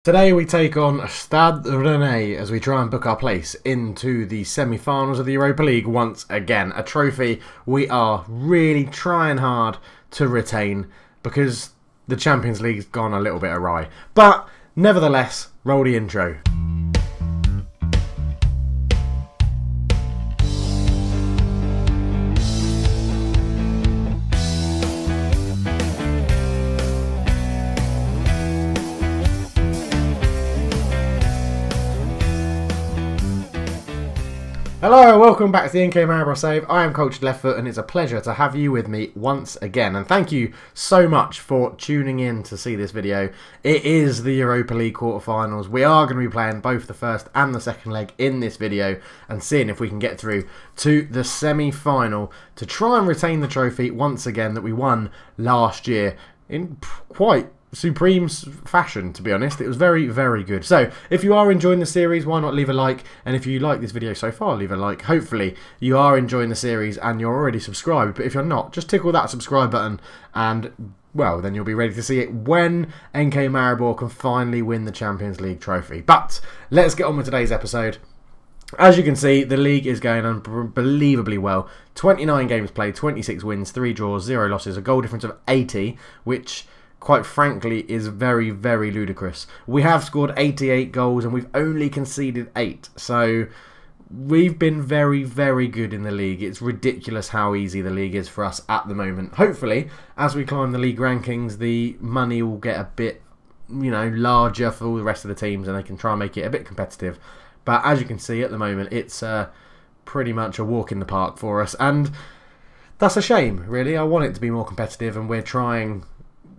Today we take on Stade Rennais as we try and book our place into the semi-finals of the Europa League once again. A trophy we are really trying hard to retain because the Champions League's gone a little bit awry. But nevertheless, roll the intro. Hello and welcome back to the NK Maribor Save. I am Coach Left Foot and it's a pleasure to have you with me once again. And thank you so much for tuning in to see this video. It is the Europa League quarterfinals. We are going to be playing both the first and the second leg in this video and seeing if we can get through to the semi-final to try and retain the trophy once again that we won last year in quite supreme fashion, to be honest. It was very, very good. So if you are enjoying the series, why not leave a like? And if you like this video so far, leave a like. Hopefully you are enjoying the series and you're already subscribed, but if you're not, just tickle that subscribe button and, well, then you'll be ready to see it when NK Maribor can finally win the Champions League trophy. But let's get on with today's episode. As you can see, the league is going unbelievably well. 29 games played, 26 wins, 3 draws, 0 losses, a goal difference of 80, which quite frankly is very, very ludicrous. We have scored 88 goals and we've only conceded 8. So we've been very, very good in the league. It's ridiculous how easy the league is for us at the moment. Hopefully, as we climb the league rankings, the money will get a bit, larger for all the rest of the teams and they can try and make it a bit competitive. But as you can see at the moment, it's pretty much a walk in the park for us. And that's a shame, really. I want it to be more competitive and we're trying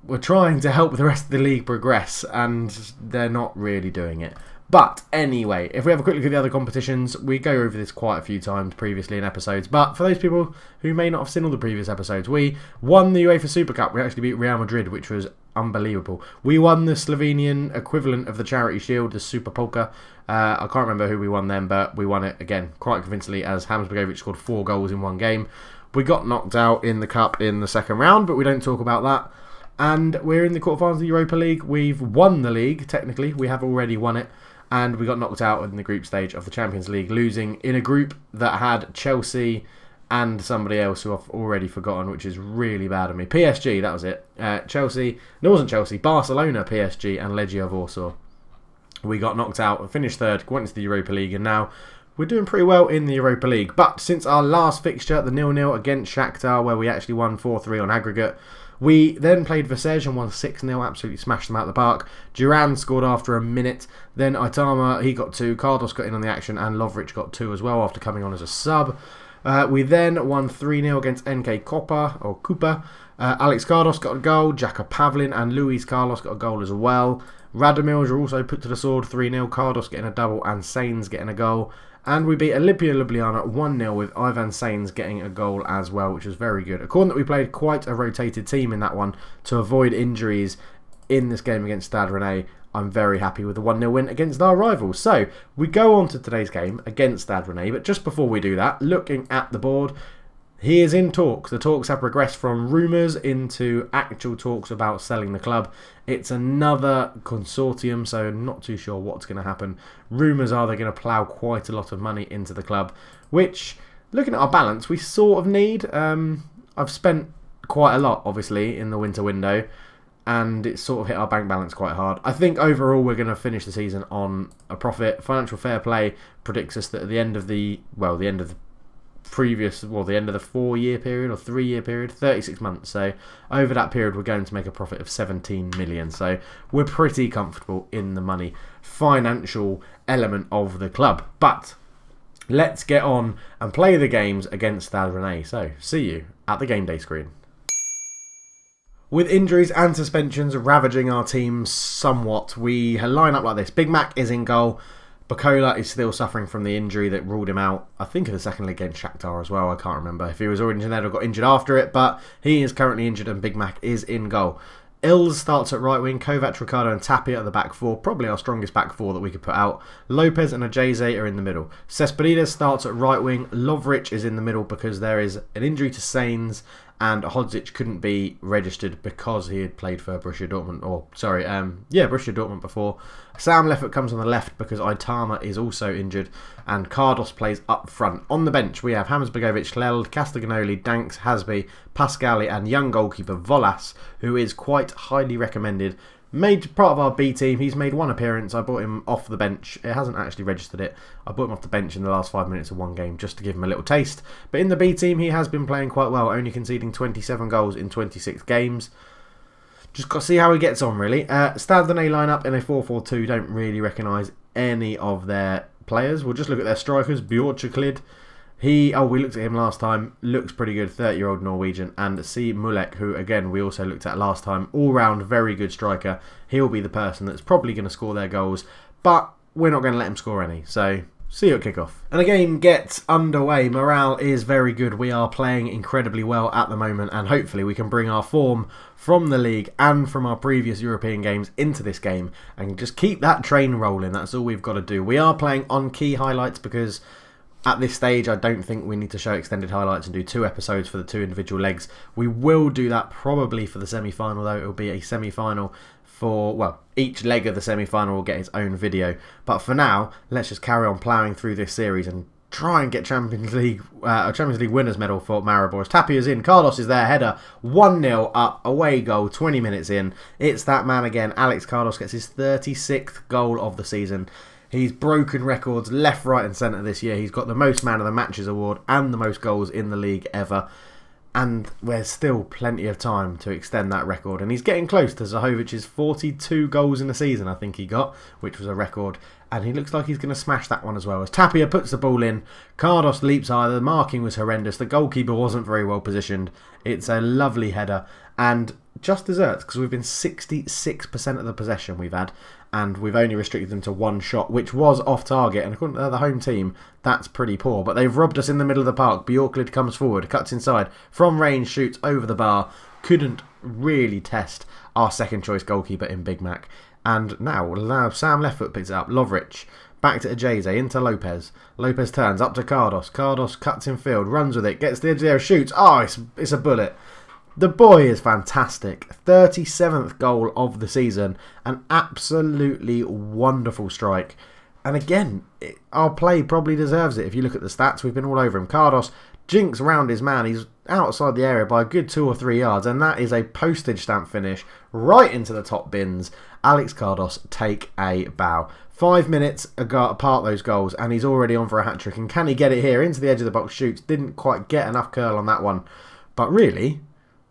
to help the rest of the league progress and they're not really doing it. But anyway, if we have a quick look at the other competitions, we go over this quite a few times previously in episodes, but for those people who may not have seen all the previous episodes, we won the UEFA Super Cup. We actually beat Real Madrid, which was unbelievable. We won the Slovenian equivalent of the Charity Shield, the Super Polka. I can't remember who we won then, but we won it again quite convincingly as Hamsbergovic scored 4 goals in one game. We got knocked out in the cup in the second round, but we don't talk about that. And we're in the quarterfinals of the Europa League. We've won the league, technically. We have already won it. And we got knocked out in the group stage of the Champions League, losing in a group that had Chelsea and somebody else who I've already forgotten, which is really bad of me. PSG, that was it. Chelsea, no, it wasn't Chelsea. Barcelona, PSG, and Legia Warsaw. We got knocked out and finished third, went into the Europa League, and now we're doing pretty well in the Europa League. But since our last fixture, the 0-0 against Shakhtar, where we actually won 4-3 on aggregate, we then played Versailles and won 6-0, absolutely smashed them out of the park. Duran scored after a minute, then Aitama, he got 2, Cardos got in on the action, and Lovric got 2 as well after coming on as a sub. We then won 3-0 against NK Cooper. Alex Cardos got a goal, Jaka Pavlin and Luis Carlos got a goal as well. Radomils are also put to the sword, 3-0, Cardos getting a double and Sainz getting a goal. And we beat Olimpia Ljubljana 1-0 with Ivan Sainz getting a goal as well, which was very good. According that we played quite a rotated team in that one to avoid injuries in this game against Stade Rennais, I'm very happy with the 1-0 win against our rivals. So, we go on to today's game against Stade Rennais, but just before we do that, looking at the board, he is in talks. The talks have progressed from rumours into actual talks about selling the club. It's another consortium, so not too sure what's going to happen. Rumours are they're going to plough quite a lot of money into the club, which, looking at our balance, we sort of need. I've spent quite a lot, obviously, in the winter window, and it's sort of hit our bank balance quite hard. I think overall we're going to finish the season on a profit. Financial Fair Play predicts us that at the end of the, the end of the 4-year period or 3-year period, 36 months. So over that period, we're going to make a profit of 17 million. So we're pretty comfortable in the money financial element of the club. But let's get on and play the games against Stade Rennais. So see you at the game day screen. With injuries and suspensions ravaging our team somewhat, we line up like this. Big Mac is in goal. Bacola is still suffering from the injury that ruled him out, I think, in the second leg against Shakhtar as well. I can't remember if he was already injured or got injured after it, but he is currently injured and Big Mac is in goal. Ills starts at right wing, Kovac, Ricardo and Tapia at the back four, probably our strongest back four that we could put out. Lopez and Ajayze are in the middle. Cespedes starts at right wing, Lovric is in the middle because there is an injury to Sainz and Hodzic couldn't be registered because he had played for Borussia Dortmund, or sorry, Borussia Dortmund before. Sam Leffert comes on the left because Aitama is also injured, and Cardos plays up front. On the bench, we have James Begovic, Leld, Castagnoli, Danks, Hasby, Pascali, and young goalkeeper Volas, who is quite highly recommended. Made part of our B team. He's made one appearance. I brought him off the bench. It hasn't actually registered it. I brought him off the bench in the last 5 minutes of one game just to give him a little taste. But in the B team, he has been playing quite well, only conceding 27 goals in 26 games. Just got to see how he gets on, really. Stade Rennais line up in a 4-4-2. Don't really recognise any of their players. We'll just look at their strikers. Bjorchaklid. We looked at him last time, looks pretty good, 30-year-old Norwegian, and C. Mulek, who, again, we also looked at last time, all-round, very good striker. He'll be the person that's probably going to score their goals, but we're not going to let him score any, so see you at kickoff. And the game gets underway. Morale is very good. We are playing incredibly well at the moment, and hopefully we can bring our form from the league and from our previous European games into this game, and just keep that train rolling. That's all we've got to do. We are playing on key highlights because at this stage, I don't think we need to show extended highlights and do 2 episodes for the 2 individual legs. We will do that probably for the semi-final, though. It will be a semi-final for, well, each leg of the semi-final will get its own video. But for now, let's just carry on ploughing through this series and try and get Champions League winners medal for Maribor. Tapia's in, Cardos is there, header, 1-0 up, away goal, 20 minutes in. It's that man again. Alex Cardos gets his 36th goal of the season. He's broken records left, right and centre this year. He's got the most Man of the Matches award and the most goals in the league ever. And there's still plenty of time to extend that record. And he's getting close to Zahovic's 42 goals in a season, I think he got, which was a record. And he looks like he's going to smash that one as well. As Tapia puts the ball in, Cardos leaps higher. The marking was horrendous. The goalkeeper wasn't very well positioned. It's a lovely header. And just desserts, because we've been 66% of the possession we've had, and we've only restricted them to 1 shot, which was off target, and according to the home team, that's pretty poor. But they've robbed us in the middle of the park. Bjorklid comes forward, cuts inside, from range, shoots over the bar. Couldn't really test our second choice goalkeeper in Big Mac. And now Sam Leffert picks it up. Lovric back to Ajayze, into Lopez. Lopez turns up to Cardos. Cardos cuts in field, runs with it, gets the edge there, shoots. Oh, it's a bullet. The boy is fantastic. 37th goal of the season. An absolutely wonderful strike. And again, our play probably deserves it. If you look at the stats, we've been all over him. Cardos jinks round his man. He's outside the area by a good 2 or 3 yards. And that is a postage stamp finish right into the top bins. Alex Cardos, take a bow. 5 minutes apart those goals, and he's already on for a hat-trick. And can he get it here? Into the edge of the box, shoots. Didn't quite get enough curl on that one. But really,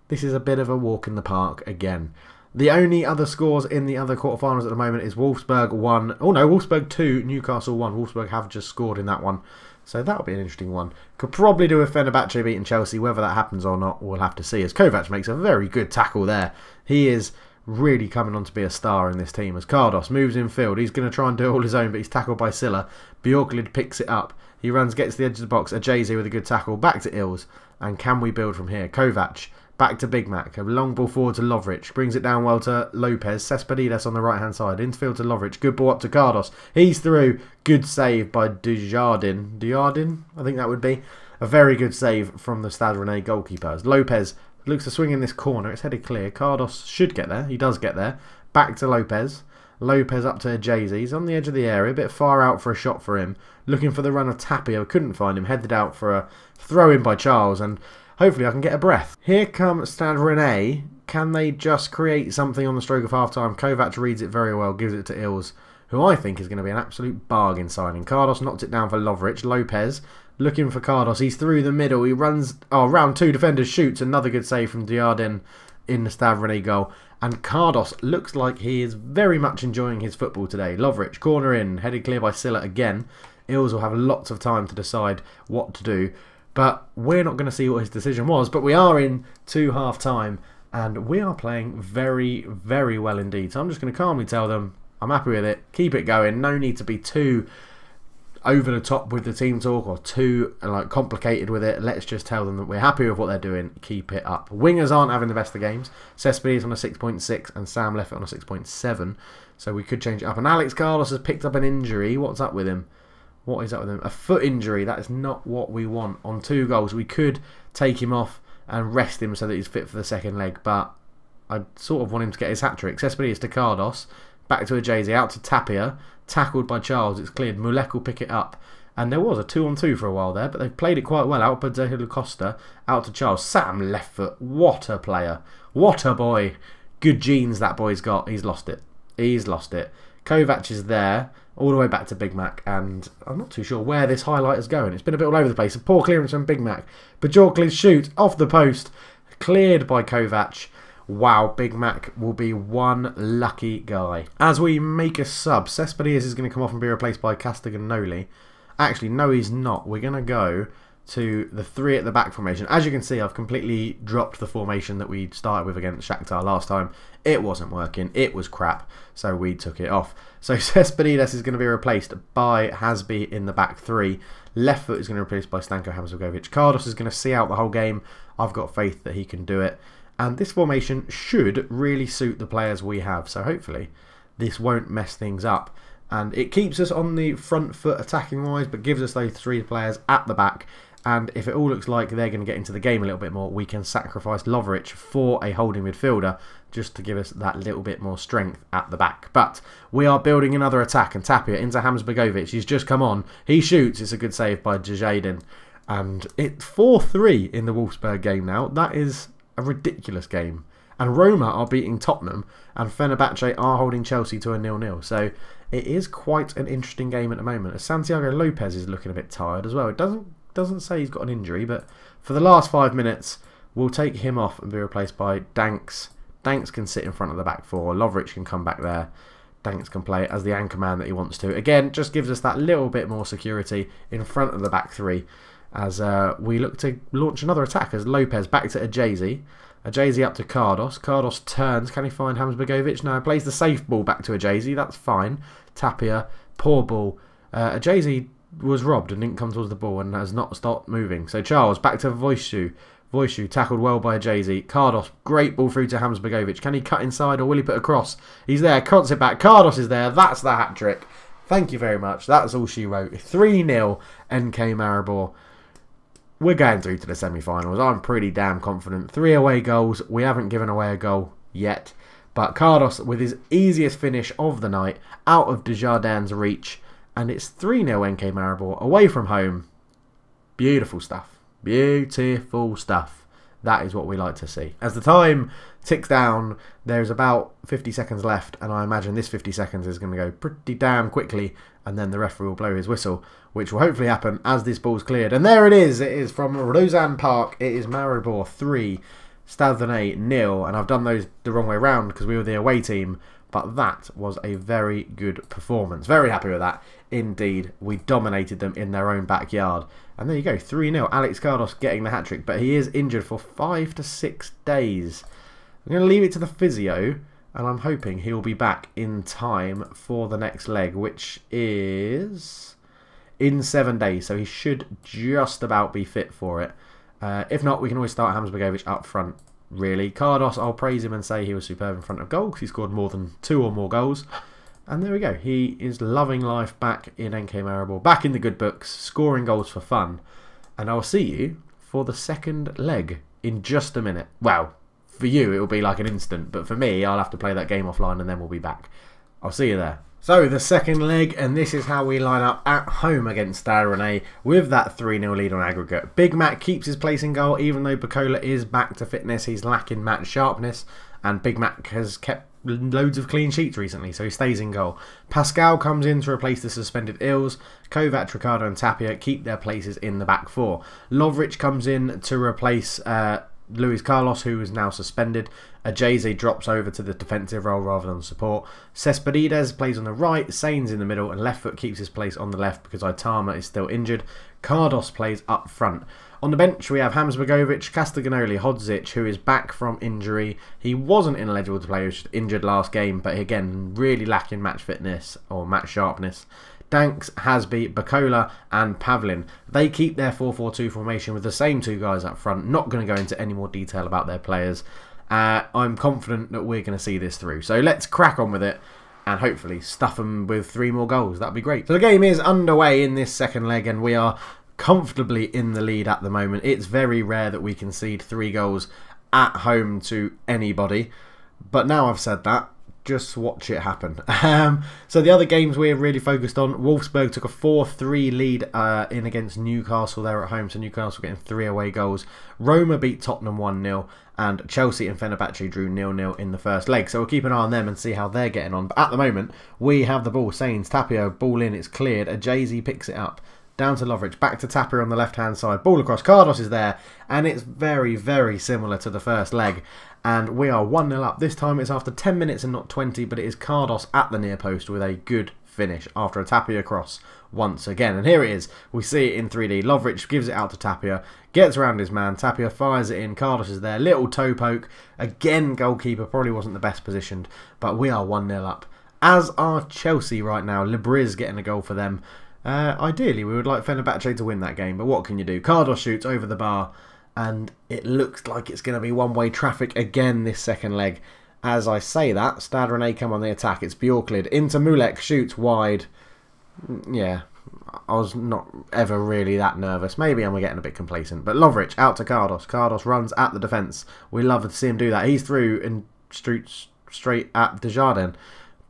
this is a bit of a walk in the park again. The only other scores in the other quarterfinals at the moment is Wolfsburg 1. Oh no, Wolfsburg 2, Newcastle 1. Wolfsburg have just scored in that one. So that'll be an interesting one. Could probably do with Fenerbahce beating Chelsea. Whether that happens or not, we'll have to see. As Kovac makes a very good tackle there. He is really coming on to be a star in this team. As Cardos moves in field, he's going to try and do it all his own, but he's tackled by Silla. Bjorklid picks it up. He runs, gets to the edge of the box. Ajayze with a good tackle. Back to Ills. And can we build from here? Kovac. Back to Big Mac. A long ball forward to Lovric. Brings it down well to Lopez. Cespedes on the right-hand side. Infield to Lovric. Good ball up to Cardos. He's through. Good save by Dujardin. Dujardin, I think that would be. A very good save from the Stade Rennais goalkeepers. Lopez looks to swing in this corner. It's headed clear. Cardos should get there. He does get there. Back to Lopez. Lopez up to Ajayze. He's on the edge of the area. A bit far out for a shot for him. Looking for the run of Tapia. Couldn't find him. Headed out for a throw-in by Charles. And hopefully I can get a breath. Here comes Stade Rennais. Can they just create something on the stroke of half-time? Kovac reads it very well, gives it to Ills, who I think is going to be an absolute bargain signing. Cardos knocks it down for Lovric. Lopez looking for Cardos. He's through the middle. He runs round 2 defenders, shoots. Another good save from Dujardin in the Stade Rennais goal. And Cardos looks like he is very much enjoying his football today. Lovric, corner in, headed clear by Silla again. Ills will have lots of time to decide what to do. But we're not going to see what his decision was. But we are in to half-time. And we are playing very, very well indeed. So I'm just going to calmly tell them I'm happy with it. Keep it going. No need to be too over the top with the team talk or too complicated with it. Let's just tell them that we're happy with what they're doing. Keep it up. Wingers aren't having the best of games. Cespedes on a 6.6 and Sam Leffert on a 6.7. So we could change it up. And Alex Carlos has picked up an injury. What's up with him? What is up with him? A foot injury. That is not what we want. On 2 goals, we could take him off and rest him so that he's fit for the second leg. But I sort of want him to get his hat-trick. Cespedes to Cardos. Back to Ajayzi. Out to Tapia. Tackled by Charles. It's cleared. Mulek will pick it up. And there was a 2-on-2 for a while there, but they've played it quite well. Out by De Costa. Out to Charles. Sam left foot. What a player. What a boy. Good genes that boy's got. He's lost it. He's lost it. Kovac is there. All the way back to Big Mac. And I'm not too sure where this highlight is going. It's been a bit all over the place. A poor clearance from Big Mac. Bajorkli's shoot off the post. Cleared by Kovac. Wow, Big Mac will be one lucky guy. As we make a sub, Cespedes is going to come off and be replaced by Castagnoli. Actually, no, he's not. We're going to go to the 3 at the back formation. As you can see, I've completely dropped the formation that we started with against Shakhtar last time. It wasn't working. It was crap, so we took it off. So Cespedes is going to be replaced by Hasby in the back 3. Left foot is going to be replaced by Stanko Hamzogovic. Cardos is going to see out the whole game. I've got faith that he can do it. And this formation should really suit the players we have. So hopefully this won't mess things up. And it keeps us on the front foot attacking wise, but gives us those 3 players at the back. And if it all looks like they're going to get into the game a little bit more, we can sacrifice Lovric for a holding midfielder just to give us that little bit more strength at the back. But we are building another attack, and Tapia into Hamzbergovic. He's just come on. He shoots. It's a good save by Djadin. And it's 4-3 in the Wolfsburg game now. That is a ridiculous game. And Roma are beating Tottenham, and Fenerbahce are holding Chelsea to a 0-0. So it is quite an interesting game at the moment. As Santiago Lopez is looking a bit tired as well. It doesn't say he's got an injury, but for the last 5 minutes, we'll take him off and be replaced by Danks. Danks can sit in front of the back 4. Lovric can come back there. Danks can play as the anchor man that he wants to. Again, just gives us that little bit more security in front of the back 3 as we look to launch another attack as Lopez back to Ajayzi. Ajayzi up to Cardos. Cardos turns. Can he find Hamzbergovic? No, plays the safe ball back to Ajayzi. That's fine. Tapia, poor ball. Ajayzi was robbed and didn't come towards the ball and has not stopped moving. So Charles back to Voicu. Voicu tackled well by Ajayzi. Cardos, great ball through to Hamzbergovic. Can he cut inside or will he put a cross? He's there. Cuts it back. Cardos is there. That's the hat trick. Thank you very much. That's all she wrote. 3-0 NK Maribor. We're going through to the semi-finals. I'm pretty damn confident. 3 away goals. We haven't given away a goal yet. But Cardos with his easiest finish of the night out of Desjardins' reach. And it's 3-0 NK Maribor away from home. Beautiful stuff. Beautiful stuff. That is what we like to see. As the time ticks down, there's about 50 seconds left. And I imagine this 50 seconds is going to go pretty damn quickly. And then the referee will blow his whistle, which will hopefully happen as this ball's cleared. And there it is. It is from Rosanne Park. It is Maribor 3, Stade Rennais 0. And I've done those the wrong way around because we were the away team. But that was a very good performance. Very happy with that. Indeed, we dominated them in their own backyard. And there you go, 3-0. Alex Cardos getting the hat-trick. But he is injured for 5 to 6 days. I'm going to leave it to the physio. And I'm hoping he'll be back in time for the next leg, which is in 7 days. So he should just about be fit for it. If not, we can always start Hamzbergovic up front, really. Cardos, I'll praise him and say he was superb in front of goal because he scored more than 2 or more goals. And there we go. He is loving life back in NK Maribor, back in the good books, scoring goals for fun. And I'll see you for the second leg in just a minute. Well, for you, it will be like an instant, but for me, I'll have to play that game offline and then we'll be back. I'll see you there. So, the second leg, and this is how we line up at home against Stade Rennais with that 3-0 lead on aggregate. Big Mac keeps his place in goal, even though Bacola is back to fitness. He's lacking match sharpness, and Big Mac has kept loads of clean sheets recently, so he stays in goal. Pascal comes in to replace the suspended Ills. Kovac, Ricardo and Tapia keep their places in the back 4. Lovric comes in to replace Luis Carlos, who is now suspended. Ajayzi drops over to the defensive role rather than support. Cespedes plays on the right, Sainz in the middle, and left foot keeps his place on the left because Aitama is still injured. Cardos plays up front. On the bench, we have Hamzbergovic, Castagnoli, Hodzic, who is back from injury. He wasn't ineligible to play, he was injured last game, but again, really lacking match fitness or match sharpness. Danks, Hasby, Bacola and Pavlin. They keep their 4-4-2 formation with the same 2 guys up front. Not going to go into any more detail about their players. I'm confident that we're going to see this through. So let's crack on with it and hopefully stuff them with 3 more goals. That'd be great. So the game is underway in this second leg and we are comfortably in the lead at the moment. It's very rare that we concede 3 goals at home to anybody. But now I've said that, just watch it happen. So the other games we're really focused on, Wolfsburg took a 4-3 lead in against Newcastle there at home. So Newcastle getting 3 away goals. Roma beat Tottenham 1-0. And Chelsea and Fenerbahce drew 0-0 in the first leg. So we'll keep an eye on them and see how they're getting on. But at the moment, we have the ball. Sainz, Tapia, ball in, it's cleared. Jay-Z picks it up. Down to Lovric, back to Tapia on the left-hand side. Ball across, Cardos is there. And it's very, very similar to the first leg. And we are 1-0 up. This time it's after 10 minutes and not 20. But it is Cardos at the near post with a good finish after a Tapia cross once again. And here it is. We see it in 3D. Lovric gives it out to Tapia. Gets around his man. Tapia fires it in. Cardos is there. Little toe poke. Again, goalkeeper probably wasn't the best positioned. But we are 1-0 up. As are Chelsea right now. Lebriz getting a goal for them. Ideally, we would like Fenerbahce to win that game. But what can you do? Cardos shoots over the bar. And it looks like it's going to be one-way traffic again this second leg. As I say that, Stade Rennais come on the attack. It's Bjorklid into Mulek. Shoots wide. Yeah. I was not ever really that nervous. Maybe I'm getting a bit complacent. But Lovric out to Cardos. Cardos runs at the defence. We love to see him do that. He's through and straight at Desjardins.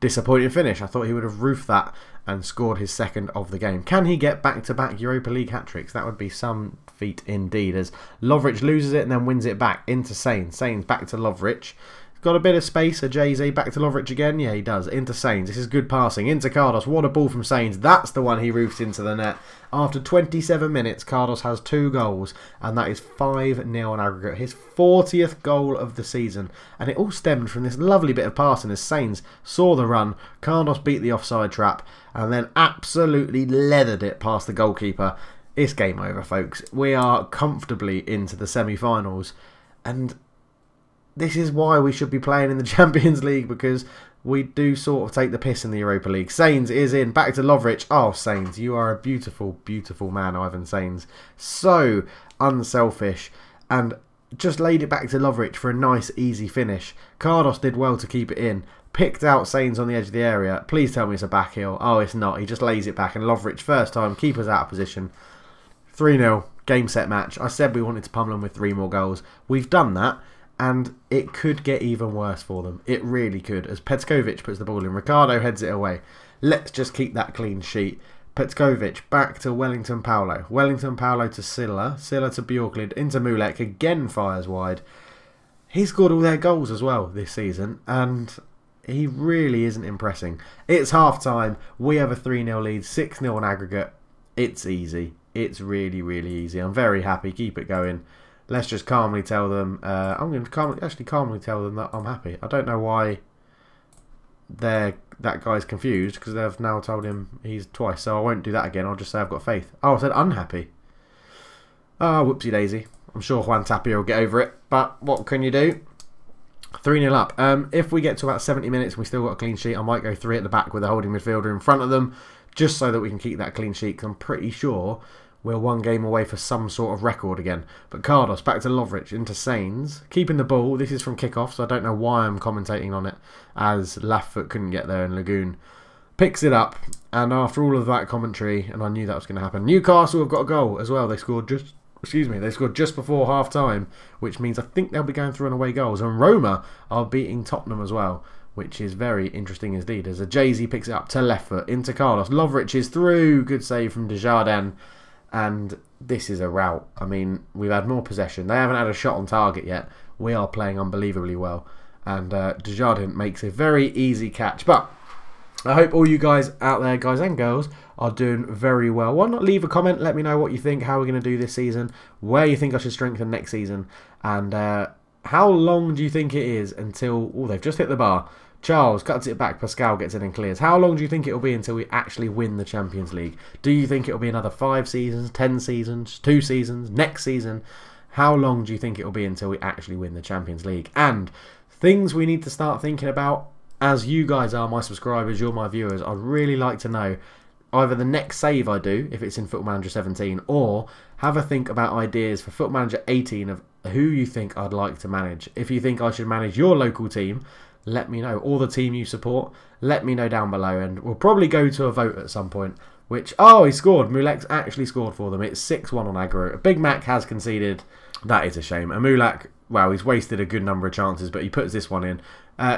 Disappointing finish. I thought he would have roofed that and scored his second of the game. Can he get back-to-back Europa League hat-tricks? That would be some feat indeed. As Lovric loses it and then wins it back into Sainz. Sainz back to Lovric. Got a bit of space, a Jay-Z, back to Lovric again. Yeah, he does. Into Sainz. This is good passing. Into Cardos. What a ball from Sainz. That's the one he roofed into the net. After 27 minutes, Cardos has 2 goals, and that is 5-0 on aggregate. His 40th goal of the season. And it all stemmed from this lovely bit of passing as Sainz saw the run. Cardos beat the offside trap, and then absolutely leathered it past the goalkeeper. It's game over, folks. We are comfortably into the semi-finals, and this is why we should be playing in the Champions League, because we do sort of take the piss in the Europa League. Sainz is in. Back to Lovric. Oh, Sainz, you are a beautiful, beautiful man, Ivan Sainz. So unselfish. And just laid it back to Lovric for a nice, easy finish. Cardos did well to keep it in. Picked out Sainz on the edge of the area. Please tell me it's a back heel. Oh, it's not. He just lays it back. And Lovric, first time, keeper's out of position. 3-0. Game, set, match. I said we wanted to pummel them with 3 more goals. We've done that. And it could get even worse for them. It really could. As Petkovic puts the ball in. Ricardo heads it away. Let's just keep that clean sheet. Petkovic back to Wellington Paulo. Wellington Paulo to Silla. Silla to Bjorklid. Into Mulek. Again fires wide. He scored all their goals as well this season. And he really isn't impressing. It's half time. We have a 3-0 lead. 6-0 on aggregate. It's easy. It's really, really easy. I'm very happy. Keep it going. Let's just calmly tell them. I'm going to actually calmly tell them that I'm happy. I don't know why that guy's confused, because they've now told him he's twice. So I won't do that again. I'll just say I've got faith. Oh, I said unhappy. Oh, whoopsie daisy. I'm sure Juan Tapia will get over it. But what can you do? 3-0 up. If we get to about 70 minutes and we still got a clean sheet, I might go 3 at the back with a holding midfielder in front of them, just so that we can keep that clean sheet, because I'm pretty sure we're 1 game away for some sort of record again. But Cardos back to Lovric into Sainz, keeping the ball. This is from kickoff, so I don't know why I'm commentating on it, as Laffoot couldn't get there and Lagoon picks it up. And after all of that commentary, and I knew that was going to happen, Newcastle have got a goal as well. They scored just before half time, which means I think they'll be going through on away goals. And Roma are beating Tottenham as well, which is very interesting indeed. As a Jay-Z picks it up to left foot into Carlos. Lovric is through. Good save from Desjardins. And this is a rout. I mean, we've had more possession. They haven't had a shot on target yet. We are playing unbelievably well. And Desjardins makes a very easy catch. But I hope all you guys out there, guys and girls, are doing very well. Why not leave a comment? Let me know what you think, how we're going to do this season, where you think I should strengthen next season, and how long do you think it is until... Oh, they've just hit the bar. Charles cuts it back. Pascal gets it and clears. How long do you think it will be until we actually win the Champions League? Do you think it will be another 5 seasons, 10 seasons, 2 seasons, next season? How long do you think it will be until we actually win the Champions League? And things we need to start thinking about, as you guys are my subscribers, you're my viewers, I'd really like to know either the next save I do, if it's in Football Manager 17, or have a think about ideas for Football Manager 18 of who you think I'd like to manage. If you think I should manage your local team, let me know. Or the team you support, let me know down below. And we'll probably go to a vote at some point. which, oh, he scored. Mulek's actually scored for them. It's 6-1 on aggro. Big Mac has conceded. That is a shame. And Mulek, well, he's wasted a good number of chances, but he puts this one in.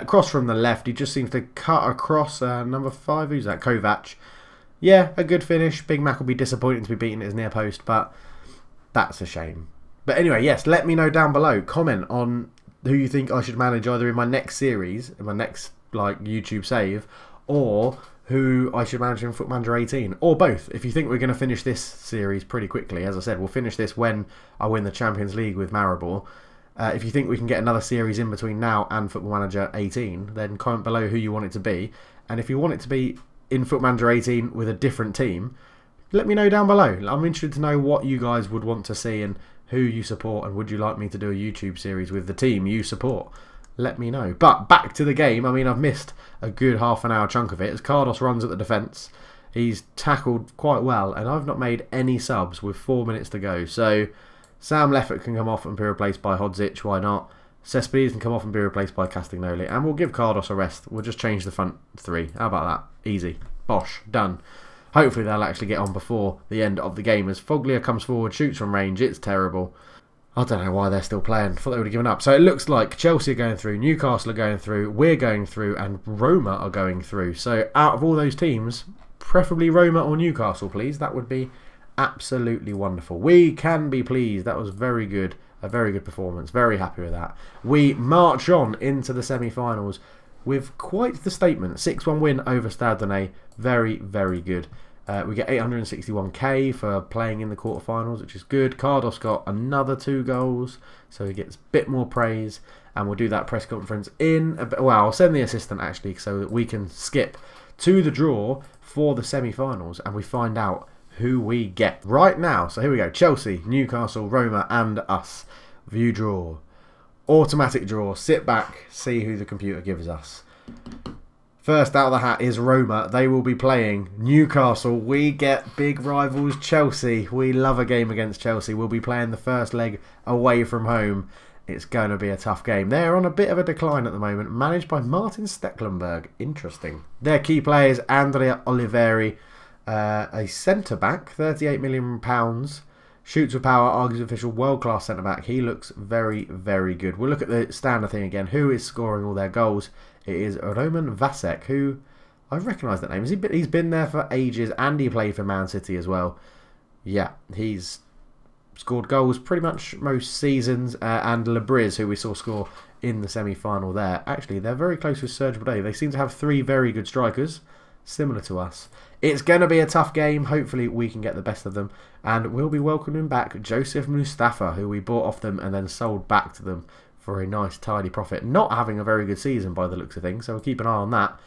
Cross from the left. He just seems to cut across number 5. Who's that? Kovac. Yeah, a good finish. Big Mac will be disappointed to be beaten at his near post, but that's a shame. But anyway, yes, let me know down below. Comment on who you think I should manage either in my next series, in my next like YouTube save, or who I should manage in Foot Manager 18, or both. If you think we're going to finish this series pretty quickly, as I said, we'll finish this when I win the Champions League with Maribor. If you think we can get another series in between now and Football Manager 18, then comment below who you want it to be. And if you want it to be in Football Manager 18 with a different team, let me know down below. I'm interested to know what you guys would want to see and who you support, and would you like me to do a YouTube series with the team you support? Let me know. But back to the game. I mean, I've missed a good half an hour chunk of it as Cardos runs at the defence. He's tackled quite well, and I've not made any subs with 4 minutes to go. So Sam Leffert can come off and be replaced by Hodzic. Why not? Cespedes can come off and be replaced by Castagnoli, and we'll give Cardos a rest. We'll just change the front 3. How about that? Easy. Bosh. Done. Hopefully they'll actually get on before the end of the game as Foglia comes forward, shoots from range. It's terrible. I don't know why they're still playing. I thought they would have given up. So it looks like Chelsea are going through, Newcastle are going through, we're going through, and Roma are going through. So out of all those teams, preferably Roma or Newcastle, please. That would be absolutely wonderful. We can be pleased. That was very good. A very good performance. Very happy with that. We march on into the semi-finals with quite the statement. 6-1 win over Stade Rennais. Very, very good. We get 861k for playing in the quarterfinals, which is good. Cardos got another 2 goals, so he gets a bit more praise. And we'll do that press conference in... Well, I'll send the assistant, actually, so that we can skip to the draw for the semi-finals and we find out who we get right now. So here we go. Chelsea, Newcastle, Roma, and us. View draw. Automatic draw. Sit back, see who the computer gives us. First out of the hat is Roma. They will be playing Newcastle. We get big rivals Chelsea. We love a game against Chelsea. We'll be playing the first leg away from home. It's going to be a tough game. They're on a bit of a decline at the moment. Managed by Martin Stecklenburg. Interesting. Their key players, Andrea Oliveri, a centre-back, £38 million. Shoots with power, argues official, world-class centre-back. He looks very, very good. We'll look at the standard thing again. Who is scoring all their goals? It is Roman Vasek, who I recognise that name. He's been there for ages, and he played for Man City as well. Yeah, he's scored goals pretty much most seasons. And Lebriz, who we saw score in the semi-final there. Actually, they're very close with Serge Boudet. They seem to have 3 very good strikers, similar to us. It's going to be a tough game. Hopefully we can get the best of them. And we'll be welcoming back Joseph Mustafa, who we bought off them and then sold back to them for a nice tidy profit. Not having a very good season by the looks of things, so we'll keep an eye on that.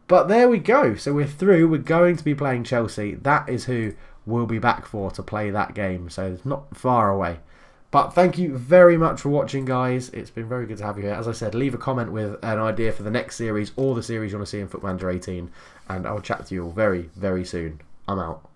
But there we go. So we're through. We're going to be playing Chelsea. That is who we'll be back for to play that game. So it's not far away. But thank you very much for watching, guys. It's been very good to have you here. As I said, leave a comment with an idea for the next series or the series you want to see in Foot Manager 18. And I'll chat to you all very, very soon. I'm out.